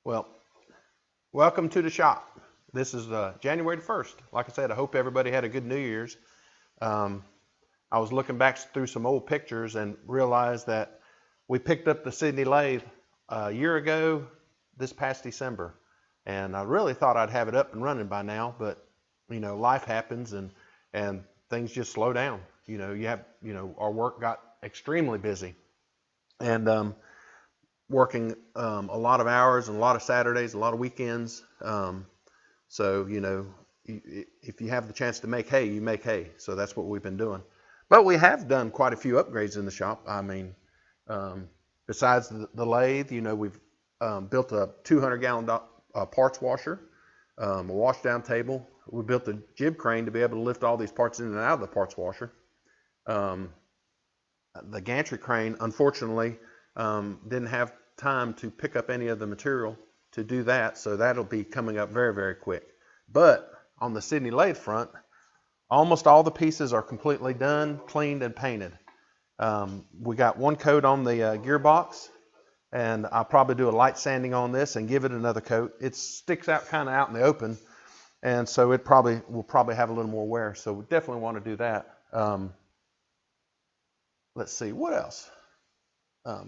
Well, welcome to the shop. This is January the 1st. Like I said, I hope everybody had a good New Year's. Um, I was looking back through some old pictures and realized that we picked up the Sydney lathe a year ago this past December. And I really thought I'd have it up and running by now, but life happens and things just slow down. Our work got extremely busy. And working a lot of hours and a lot of Saturdays, a lot of weekends. So, if you have the chance to make hay, you make hay. So that's what we've been doing. But we have done quite a few upgrades in the shop. I mean, besides the lathe, we've built a 200-gallon parts washer, a wash down table. We built a jib crane to be able to lift all these parts in and out of the parts washer. The gantry crane, unfortunately, didn't have time to pick up any of the material to do that, so that'll be coming up very, very quick. But on the Sydney lathe front, almost all the pieces are completely done, cleaned, and painted. We got one coat on the gearbox, and I'll probably do a light sanding on this and give it another coat. It sticks out kind of out in the open, and so will probably have a little more wear. So we definitely want to do that. Let's see, what else?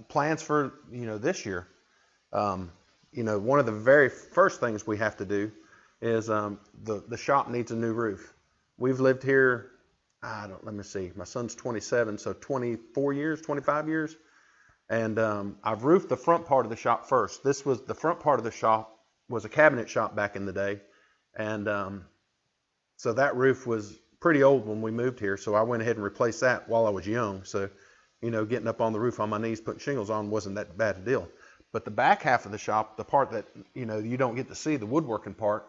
Plans for this year. One of the very first things we have to do is the shop needs a new roof. We've lived here, let me see, my son's 27, so 24 years, 25 years. And I've roofed the front part of the shop first. The front part of the shop was a cabinet shop back in the day. And so that roof was pretty old when we moved here. So I went ahead and replaced that while I was young. So, getting up on the roof on my knees, putting shingles on wasn't that bad a deal. But the back half of the shop, the part that, you don't get to see, the woodworking part,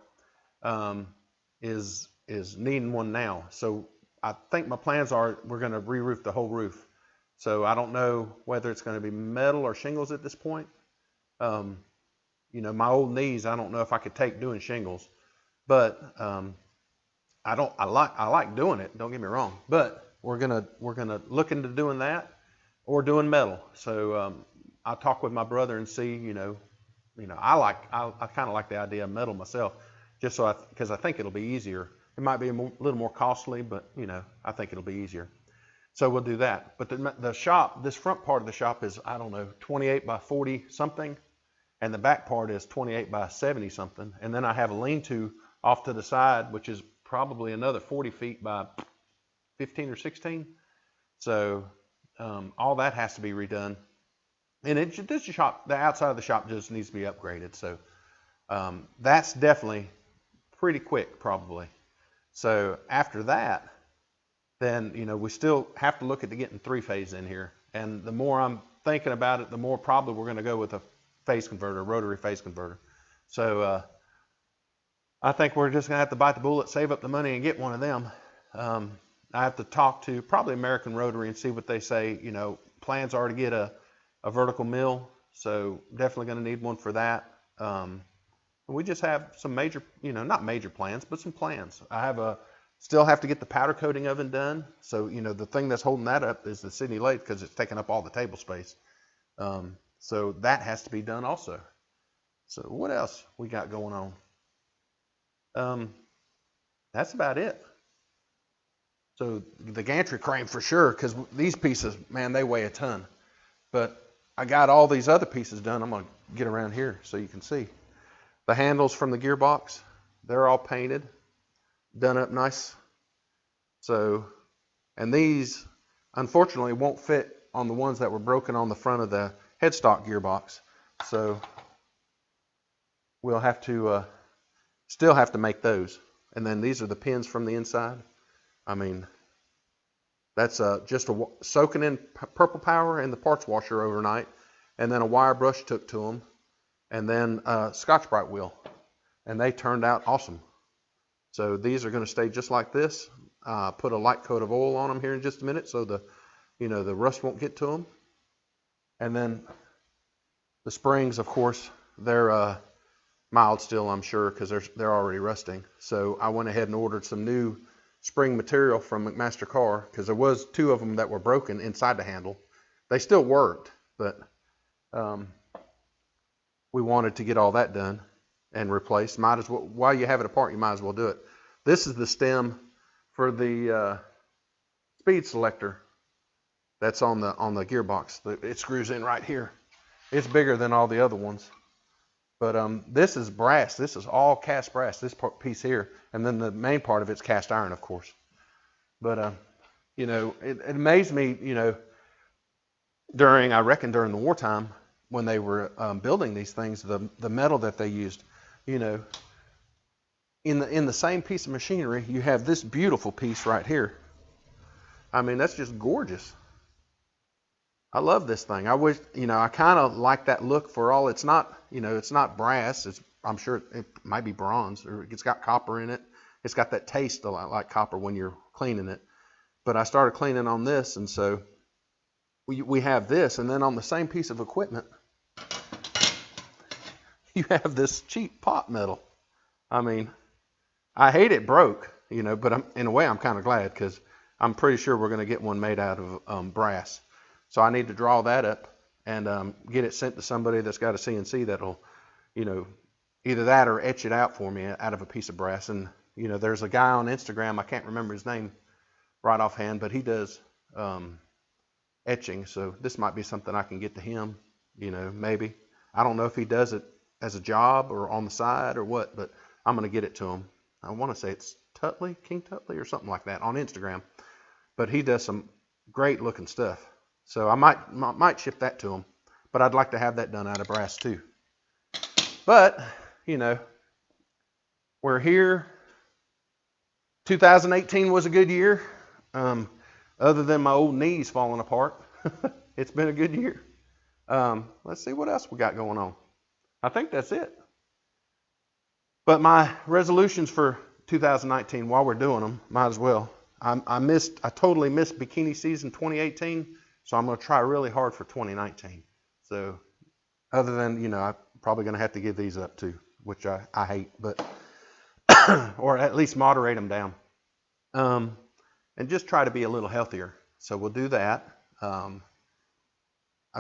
is needing one now. So I think my plans are we're going to re-roof the whole roof. So I don't know whether it's going to be metal or shingles at this point. My old knees, I don't know if I could take doing shingles, but I like doing it. Don't get me wrong, but we're gonna look into doing that or doing metal. So I'll talk with my brother and see. I kind of like the idea of metal myself, just because I think it'll be easier. It might be a little more costly, but I think it'll be easier. So we'll do that. But the shop, this front part of the shop is, I don't know, 28 by 40 something, and the back part is 28 by 70 something. And then I have a lean-to off to the side, which is probably another 40 feet by 15 or 16. So all that has to be redone. And this shop, the outside of the shop just needs to be upgraded. So that's definitely pretty quick, probably. So after that, then we still have to look at getting three-phase in here. And the more I'm thinking about it, the more probably we're going to go with a phase converter, rotary phase converter. So I think we're just going to have to bite the bullet, save up the money, and get one of them. I have to talk to probably American Rotary and see what they say. Plans are to get a vertical mill, so definitely going to need one for that. We just have some major, not major plans, but some plans. Still have to get the powder coating oven done. So, the thing that's holding that up is the Sydney lathe because it's taking up all the table space. So that has to be done also. So what else we got going on? That's about it. So the gantry crane for sure, because these pieces, man, they weigh a ton. But I got all these other pieces done. I'm going to get around here so you can see. The handles from the gearbox, they're all painted, done up nice. So, and these unfortunately won't fit on the ones that were broken on the front of the headstock gearbox. So we'll have to still have to make those. And then these are the pins from the inside. I mean, that's just soaking in purple power in the parts washer overnight, and then a wire brush took to them, and then a Scotch-Brite wheel, and they turned out awesome. So these are going to stay just like this. Put a light coat of oil on them here in just a minute, so the rust won't get to them. And then the springs, of course, they're mild still, I'm sure, because they're already rusting. So I went ahead and ordered some new spring material from McMaster Car, because there was two of them that were broken inside the handle. They still worked, but we wanted to get all that done and replaced. Might as well, while you have it apart, you might as well do it. This is the stem for the speed selector that's on the gearbox. It screws in right here. It's bigger than all the other ones. But this is brass. This is all cast brass, this piece here. And then the main part of it's cast iron, of course. But, you know, it amazed me, you know, I reckon during the wartime, when they were building these things, the metal that they used, you know, in the same piece of machinery, you have this beautiful piece right here. I mean, that's just gorgeous. I love this thing. I wish, you know, I kind of like that look for all. It's not, you know, it's not brass. I'm sure it might be bronze, or it's got copper in it. It's got that taste a lot like copper when you're cleaning it. But I started cleaning on this, and so we have this, and then on the same piece of equipment, you have this cheap pot metal. I mean, I hate it broke, you know, but in a way I'm kind of glad, because I'm pretty sure we're going to get one made out of brass. So I need to draw that up and get it sent to somebody that's got a CNC that'll, you know, either that or etch it out for me out of a piece of brass. And, you know, there's a guy on Instagram, I can't remember his name right offhand, but he does etching. So this might be something I can get to him, you know, maybe. I don't know if he does it as a job or on the side or what, but I'm going to get it to him. I want to say it's Tutley, King Tutley or something like that on Instagram. But he does some great looking stuff. So I might ship that to him, but I'd like to have that done out of brass too. But, you know, we're here. 2018 was a good year. Other than my old knees falling apart, it's been a good year. Let's see what else we got going on. I think that's it. But my resolutions for 2019, while we're doing them, might as well. I totally missed bikini season 2018. So I'm going to try really hard for 2019. So other than, you know, I'm probably going to have to give these up too, which I hate, but, or at least moderate them down. And just try to be a little healthier. So we'll do that. I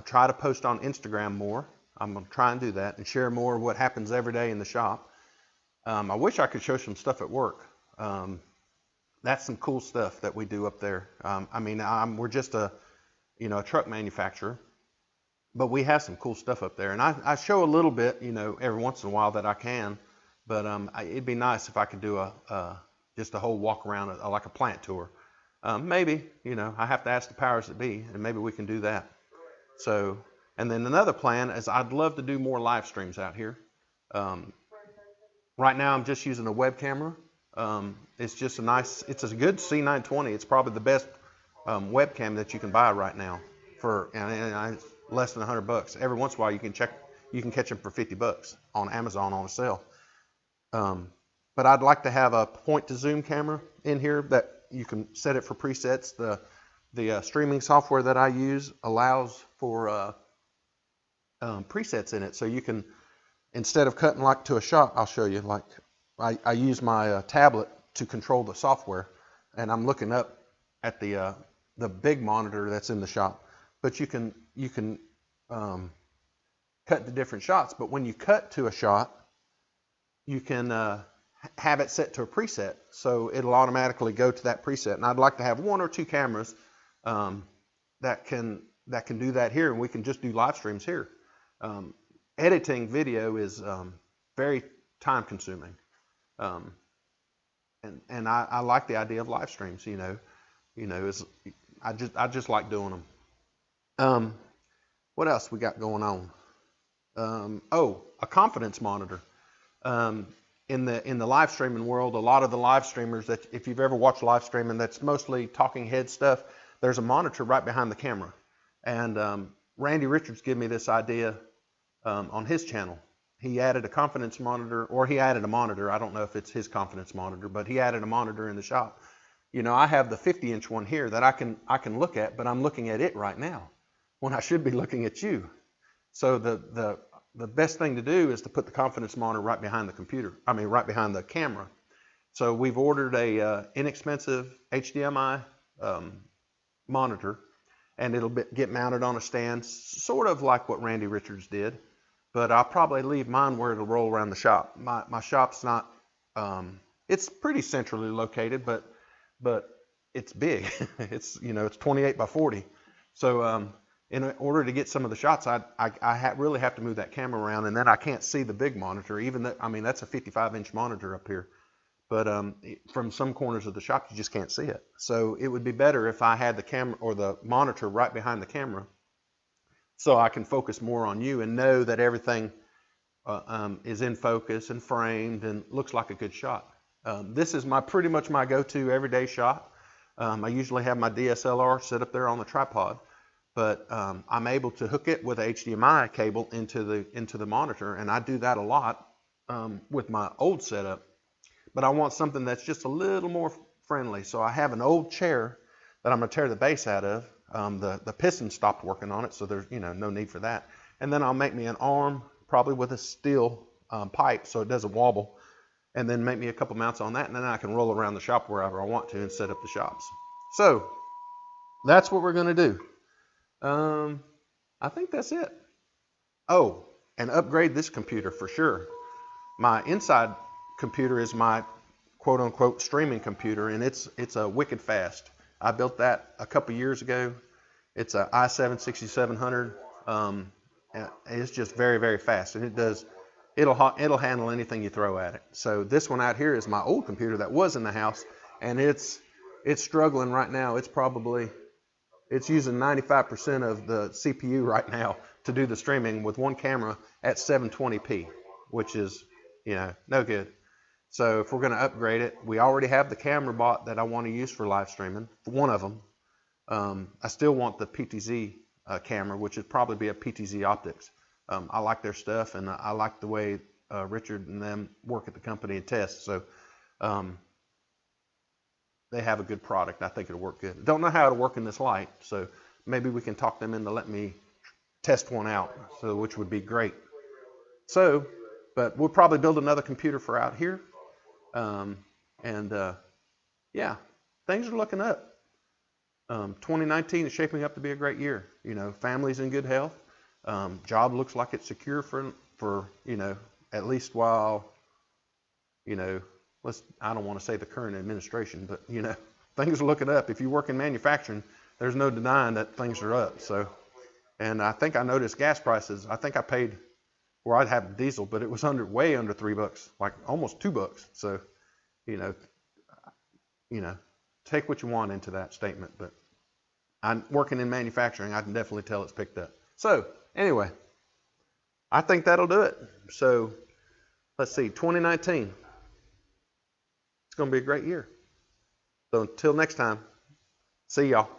try to post on Instagram more. I'm going to try and do that and share more of what happens every day in the shop. I wish I could show some stuff at work. That's some cool stuff that we do up there. I mean, we're just a truck manufacturer, but we have some cool stuff up there. And I show a little bit, you know, every once in a while that I can, but it'd be nice if I could do just a whole walk around, like a plant tour. Maybe, you know, I have to ask the powers that be, and maybe we can do that. So, and then another plan is I'd love to do more live streams out here. Right now I'm just using a web camera. It's just it's a good C920. It's probably the best webcam that you can buy right now for less than $100. Every once in a while you can catch them for $50 on Amazon on a sale. But I'd like to have a point to zoom camera in here that you can set it for presets. The streaming software that I use allows for presets in it, so you can, instead of cutting like to a shot, I'll show you, like I use my tablet to control the software, and I'm looking up at the big monitor that's in the shop. But you can cut to different shots. But when you cut to a shot, you can have it set to a preset, so it'll automatically go to that preset. And I'd like to have one or two cameras that can do that here, and we can just do live streams here. Editing video is very time consuming, and I like the idea of live streams. I just like doing them. What else we got going on? A confidence monitor. In the live streaming world, a lot of the live streamers that, if you've ever watched live streaming, that's mostly talking head stuff. There's a monitor right behind the camera, and Randy Richards gave me this idea on his channel. He added a confidence monitor, or he added a monitor. I don't know if it's his confidence monitor, but he added a monitor in the shop. You know, I have the 50-inch one here that I can look at, but I'm looking at it right now when I should be looking at you. So the best thing to do is to put the confidence monitor right behind the computer. I mean, right behind the camera. So we've ordered a inexpensive HDMI monitor, and it'll get mounted on a stand, sort of like what Randy Richards did. but I'll probably leave mine where it'll roll around the shop. My shop's not, it's pretty centrally located, but it's big. It's, you know, it's 28 by 40. So in order to get some of the shots, I really have to move that camera around, and then I can't see the big monitor, even though, I mean, that's a 55-inch monitor up here. But from some corners of the shop, you just can't see it. So it would be better if I had the camera or the monitor right behind the camera, so I can focus more on you and know that everything is in focus and framed and looks like a good shot. This is pretty much my go-to everyday shot. I usually have my DSLR set up there on the tripod, but I'm able to hook it with a HDMI cable into the monitor, and I do that a lot with my old setup. But I want something that's just a little more friendly. So I have an old chair that I'm going to tear the base out of. The piston stopped working on it, so there's, you know, no need for that. And then I'll make me an arm, probably with a steel pipe so it doesn't wobble, and then make me a couple mounts on that, and then I can roll around the shop wherever I want to and set up the shops. So that's what we're going to do. I think that's it. Oh, and upgrade this computer for sure. My inside computer is my quote-unquote streaming computer, and it's a wicked fast. I built that a couple years ago. It's a i7 6700. It's just very, very fast, and it'll handle anything you throw at it. So this one out here is my old computer that was in the house, and it's struggling right now. It's using 95% of the CPU right now to do the streaming with one camera at 720p, which is, you know, no good. So if we're going to upgrade it, we already have the camera bought that I want to use for live streaming, one of them. I still want the PTZ camera, which would probably be a PTZ Optics. I like their stuff, and I like the way Richard and them work at the company and test. So they have a good product. I think it'll work good. Don't know how it'll work in this light, so maybe we can talk them into letting me test one out, so which would be great. So, but we'll probably build another computer for out here. Yeah, things are looking up. 2019 is shaping up to be a great year. You know, family's in good health. Job looks like it's secure for you know, at least while, you know, I don't want to say the current administration, but you know, things are looking up. If you work in manufacturing, there's no denying that things are up. So, and I think I noticed gas prices. I think I paid, or I'd have diesel, but it was way under $3, like almost $2. So, you know, take what you want into that statement, but I'm working in manufacturing. I can definitely tell it's picked up. So anyway, I think that'll do it. So let's see, 2019. It's going to be a great year. So until next time, see y'all.